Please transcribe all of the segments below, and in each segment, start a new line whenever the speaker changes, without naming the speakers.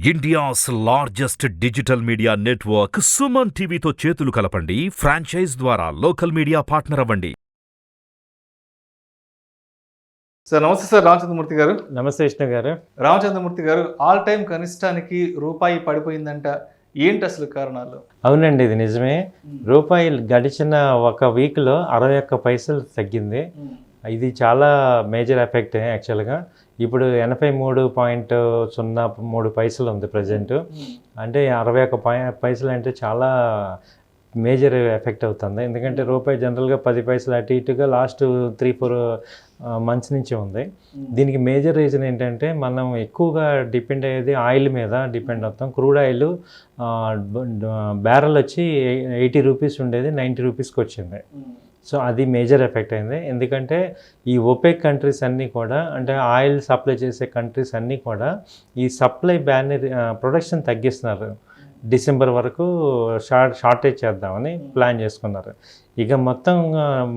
India's largest digital media network Suman టీవీతో చేతులు కలపండి. ఫ్రాంచైజ్ ద్వారా లోకల్ మీడియా పార్ట్నర్ అవ్వండి.
సార్ నమస్తే సార్ రామచంద్రమూర్తి గారు.
నమస్తే విష్ణు గారు.
రామచంద్రమూర్తి గారు, ఆల్ టైమ్ కనిష్టానికి రూపాయి పడిపోయిందంట. ఏంటి అసలు కారణాలు?
అవునండి, ఇది నిజమే. రూపాయి గడిచిన ఒక వీక్లో 61 పైసలు తగ్గింది. ఇది చాలా మేజర్ ఎఫెక్ట్ యాక్చువల్గా. ఇప్పుడు 83.03 పైసలు ఉంది ప్రజెంట్. అంటే 61 పైసలు అంటే చాలా మేజర్ ఎఫెక్ట్ అవుతుంది. ఎందుకంటే రూపాయి జనరల్గా 10 పైసలు అటు ఇటుగా లాస్ట్ 3-4 మంత్స్ నుంచి ఉంది. దీనికి మేజర్ రీజన్ ఏంటంటే మనం ఎక్కువగా డిపెండ్ అయ్యేది ఆయిల్ మీద డిపెండ్ అవుతాం. క్రూడ్ ఆయిల్ బ్యారెల్ వచ్చి 80 రూపీస్ ఉండేది 90 రూపీస్కి వచ్చింది. సో అది మేజర్ ఎఫెక్ట్ అయింది. ఎందుకంటే ఈ ఒపెక్ కంట్రీస్ అన్నీ కూడా, అంటే ఆయిల్ సప్లై చేసే కంట్రీస్ అన్నీ కూడా ఈ సప్లై బ్యాన్ ప్రొడక్షన్ తగ్గిస్తున్నారు. డిసెంబర్ వరకు షార్టేజ్ చేద్దామని ప్లాన్ చేసుకున్నారు. ఇక మొత్తం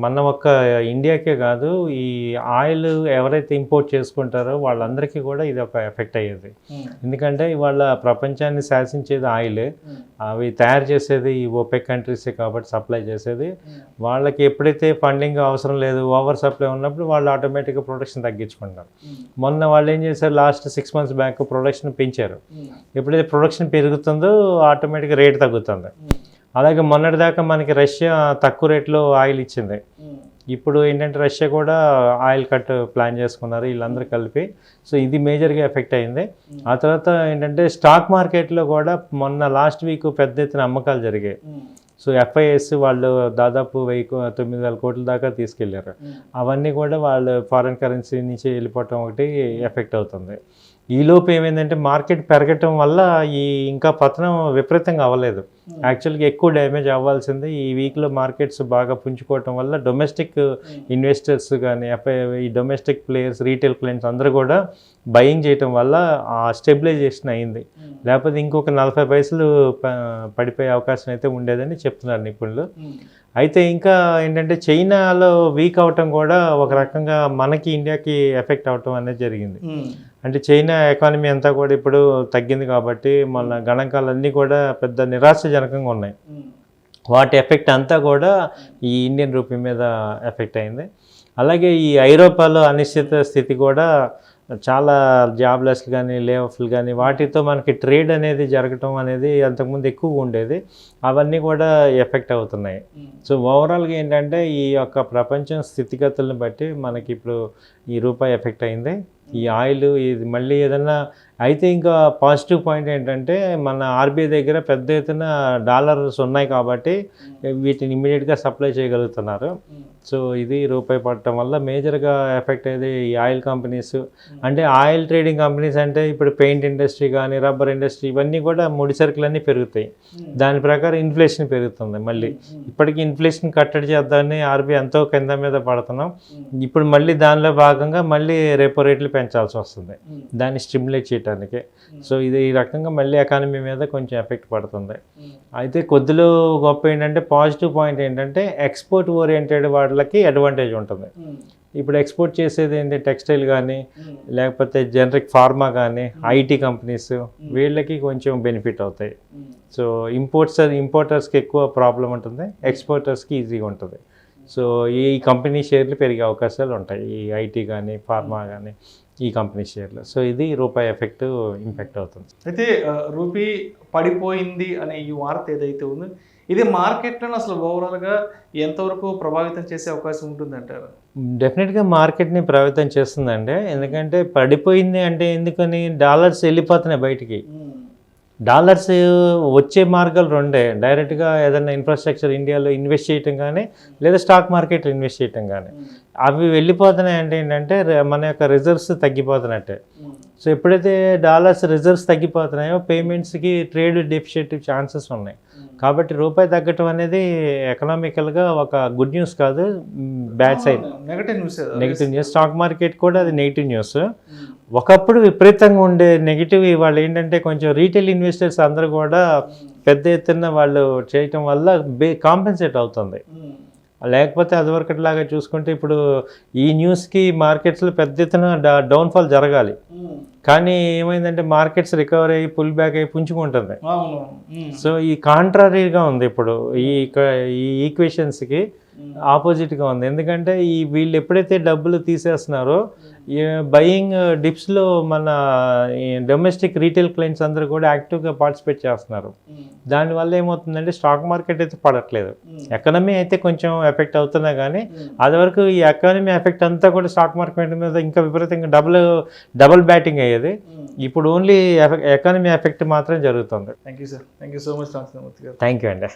మన ఒక్క ఇండియాకే కాదు, ఈ ఆయిల్ ఎవరైతే ఇంపోర్ట్ చేసుకుంటారో వాళ్ళందరికీ కూడా ఇది ఒక ఎఫెక్ట్ అయ్యేది. ఎందుకంటే ఇవాళ ప్రపంచాన్ని శాసించేది ఆయిల్. అవి తయారు చేసేది ఈ ఒపెక్ కంట్రీసే కాబట్టి సప్లై చేసేది. వాళ్ళకి ఎప్పుడైతే ఫండింగ్ అవసరం లేదు, ఓవర్ సప్లై ఉన్నప్పుడు వాళ్ళు ఆటోమేటిక్గా ప్రొడక్షన్ తగ్గించుకుంటారు. మొన్న వాళ్ళు ఏం చేశారు, లాస్ట్ 6 months బ్యాక్ ప్రొడక్షన్ పెంచారు. ఎప్పుడైతే ప్రొడక్షన్ పెరుగుతుందో ఆటోమేటిక్గా రేట్ తగ్గుతుంది. అలాగే మొన్నటిదాకా మనకి రష్యా తక్కువ రేట్లో ఆయిల్ ఇచ్చింది. ఇప్పుడు ఏంటంటే రష్యా కూడా ఆయిల్ కట్ ప్లాన్ చేసుకున్నారు వీళ్ళందరూ కలిపి. సో ఇది మేజర్గా ఎఫెక్ట్ అయింది. ఆ తర్వాత ఏంటంటే స్టాక్ మార్కెట్లో కూడా మొన్న లాస్ట్ వీక్ పెద్ద ఎత్తున అమ్మకాలు జరిగాయి. సో FIS వాళ్ళు దాదాపు 9,000 కోట్ల దాకా తీసుకెళ్లారు. అవన్నీ కూడా వాళ్ళు ఫారిన్ కరెన్సీ నుంచి వెళ్ళిపోవటం ఒకటి ఎఫెక్ట్ అవుతుంది. ఈలోపు ఏమైందంటే మార్కెట్ పెరగటం వల్ల ఇంకా పతనం విపరీతంగా అవ్వలేదు. యాక్చువల్గా ఎక్కువ డ్యామేజ్ అవ్వాల్సింది. ఈ వీక్లో మార్కెట్స్ బాగా పుంజుకోవటం వల్ల డొమెస్టిక్ ఇన్వెస్టర్స్ కానీ ఈ డొమెస్టిక్ ప్లేయర్స్, రీటైల్ క్లయింట్స్ అందరూ కూడా బయింగ్ చేయటం వల్ల ఆ స్టెబిలైజేషన్ అయింది. లేకపోతే ఇంకొక 40 పైసలు పడిపోయే అవకాశం అయితే ఉండేదని చెప్తున్నారు నిపుణులు. అయితే ఇంకా ఏంటంటే చైనాలో వీక్ అవటం కూడా ఒక రకంగా మనకి ఇండియాకి ఎఫెక్ట్ అవటం అనేది జరిగింది. అంటే చైనా ఎకానమీ అంతా కూడా ఇప్పుడు తగ్గింది కాబట్టి మన గణాంకాలన్నీ కూడా పెద్ద నిరాశజనకంగా ఉన్నాయి. వాటి ఎఫెక్ట్ అంతా కూడా ఈ ఇండియన్ రూపీ మీద ఎఫెక్ట్ అయింది. అలాగే ఈ ఐరోపాలో అనిశ్చిత స్థితి కూడా చాలా జాబ్లెస్లు కానీ లేఆఫ్లు కానీ వాటితో మనకి ట్రేడ్ అనేది జరగటం అనేది అంతకుముందు ఎక్కువగా ఉండేది. అవన్నీ కూడా ఎఫెక్ట్ అవుతున్నాయి. సో ఓవరాల్గా ఏంటంటే ఈ యొక్క ప్రపంచం స్థితిగతులను బట్టి మనకి ఇప్పుడు ఈ రూపాయి ఎఫెక్ట్ అయింది. ఈ ఆయిల్ ఇది మళ్ళీ ఏదన్నా అయితే ఇంకా పాజిటివ్ పాయింట్ ఏంటంటే మన RBI దగ్గర పెద్ద ఎత్తున డాలర్స్ ఉన్నాయి కాబట్టి వీటిని ఇమ్మీడియట్గా సప్లై చేయగలుగుతున్నారు. సో ఇది రూపాయి పడటం వల్ల మేజర్గా ఎఫెక్ట్ అయ్యేది ఈ ఆయిల్ కంపెనీస్. అంటే ఆయిల్ ట్రేడింగ్ కంపెనీస్ అంటే ఇప్పుడు పెయింట్ ఇండస్ట్రీ కానీ రబ్బర్ ఇండస్ట్రీ ఇవన్నీ కూడా ముడి సరుకులన్నీ పెరుగుతాయి. దాని ప్రకారం ఇన్ఫ్లేషన్ పెరుగుతుంది. మళ్ళీ ఇప్పటికీ ఇన్ఫ్లేషన్ కట్టడి చేద్దామని RBI ఎంతో కింద మీద పడుతున్నాం. ఇప్పుడు మళ్ళీ దానిలో భాగంగా మళ్ళీ రెపో రేట్లు పెంచాల్సి వస్తుంది దాన్ని స్టిమ్యులేట్ చేయడానికి. సో ఇది ఈ రకంగా మళ్ళీ ఎకానమీ మీద కొంచెం ఎఫెక్ట్ పడుతుంది. అయితే కొద్దిలో గొప్ప ఏంటంటే పాజిటివ్ పాయింట్ ఏంటంటే ఎక్స్పోర్ట్ ఓరియంటెడ్ వాళ్ళకి అడ్వాంటేజ్ ఉంటుంది. ఇప్పుడు ఎక్స్పోర్ట్ చేసేది ఏంటి, టెక్స్టైల్ కానీ లేకపోతే జనరిక్ ఫార్మా కానీ IT కంపెనీస్ వీళ్ళకి కొంచెం బెనిఫిట్ అవుతాయి. సో ఇంపోర్టర్స్కి ఎక్కువ ప్రాబ్లం ఉంటుంది, ఎక్స్పోర్టర్స్కి ఈజీగా ఉంటుంది. సో ఈ కంపెనీ షేర్లు పెరిగే అవకాశాలు ఉంటాయి, ఈ IT కానీ ఫార్మా కానీ ఈ కంపెనీ షేర్లు. సో ఇది రూపాయి ఎఫెక్ట్ ఇంపాక్ట్ అవుతుంది.
అయితే రూపీ పడిపోయింది అనే ఈ వార్త ఏదైతే ఉందో ఇది మార్కెట్లో అసలు ఓవరాల్గా ఎంతవరకు ప్రభావితం చేసే అవకాశం ఉంటుందంటారు?
డెఫినెట్గా మార్కెట్ని ప్రభావితం చేస్తుందండి. ఎందుకంటే పడిపోయింది అంటే ఎందుకని డాలర్స్ వెళ్ళిపోతున్నాయి బయటికి. డాలర్స్ వచ్చే మార్గాలు రెండే, డైరెక్ట్గా ఏదైనా ఇన్ఫ్రాస్ట్రక్చర్ ఇండియాలో ఇన్వెస్ట్ చేయటం కానీ లేదా స్టాక్ మార్కెట్లో ఇన్వెస్ట్ చేయటం కానీ. అవి వెళ్ళిపోతున్నాయి అంటే ఏంటంటే మన యొక్క రిజర్వ్స్ తగ్గిపోతున్నట్టే. సో ఎప్పుడైతే డాలర్స్ రిజర్వ్స్ తగ్గిపోతున్నాయో పేమెంట్స్కి ట్రేడ్ డెఫిసిట్ ఛాన్సెస్ ఉన్నాయి. కాబట్టి రూపాయి తగ్గటం అనేది ఎకనామికల్గా ఒక గుడ్ న్యూస్ కాదు, bad side, negative news. Stock market కూడా అది నెగిటివ్ న్యూస్. ఒకప్పుడు విపరీతంగా ఉండే నెగిటివ్ వాళ్ళు ఏంటంటే కొంచెం రీటైల్ ఇన్వెస్టర్స్ అందరూ కూడా పెద్ద ఎత్తున వాళ్ళు చేయటం వల్ల కాంపెన్సేట్ అవుతుంది. లేకపోతే అదివరకట్లాగా చూసుకుంటే ఇప్పుడు ఈ న్యూస్కి మార్కెట్స్లో పెద్ద ఎత్తున డౌన్ఫాల్ జరగాలి, కానీ ఏమైందంటే మార్కెట్స్ రికవర్ అయ్యి పుల్ బ్యాక్ అయ్యి పుంజుకుంటుంది. సో ఈ కాంట్రారీగా ఉంది ఇప్పుడు ఈ ఈక్వేషన్స్కి ఆపోజిట్గా ఉంది. ఎందుకంటే వీళ్ళు ఎప్పుడైతే డబ్బులు తీసేస్తున్నారో బయింగ్ డిప్స్లో మన డొమెస్టిక్ రీటైల్ క్లయింట్స్ అందరూ కూడా యాక్టివ్గా పార్టిసిపేట్ చేస్తున్నారు. దానివల్ల ఏమవుతుందంటే స్టాక్ మార్కెట్ అయితే పడట్లేదు, ఎకానమీ అయితే కొంచెం ఎఫెక్ట్ అవుతున్నా కానీ అది వరకు ఈ ఎకానమీ ఎఫెక్ట్ అంతా కూడా స్టాక్ మార్కెట్ మీద ఇంకా విపరీతంగా డబుల్ బ్యాటింగ్ అయ్యేది. ఇప్పుడు ఓన్లీ ఎకానమీ ఎఫెక్ట్ మాత్రం జరుగుతుంది.
Thank you sir, thank you so much Ramachandramurthy garu.
Thank you అండి.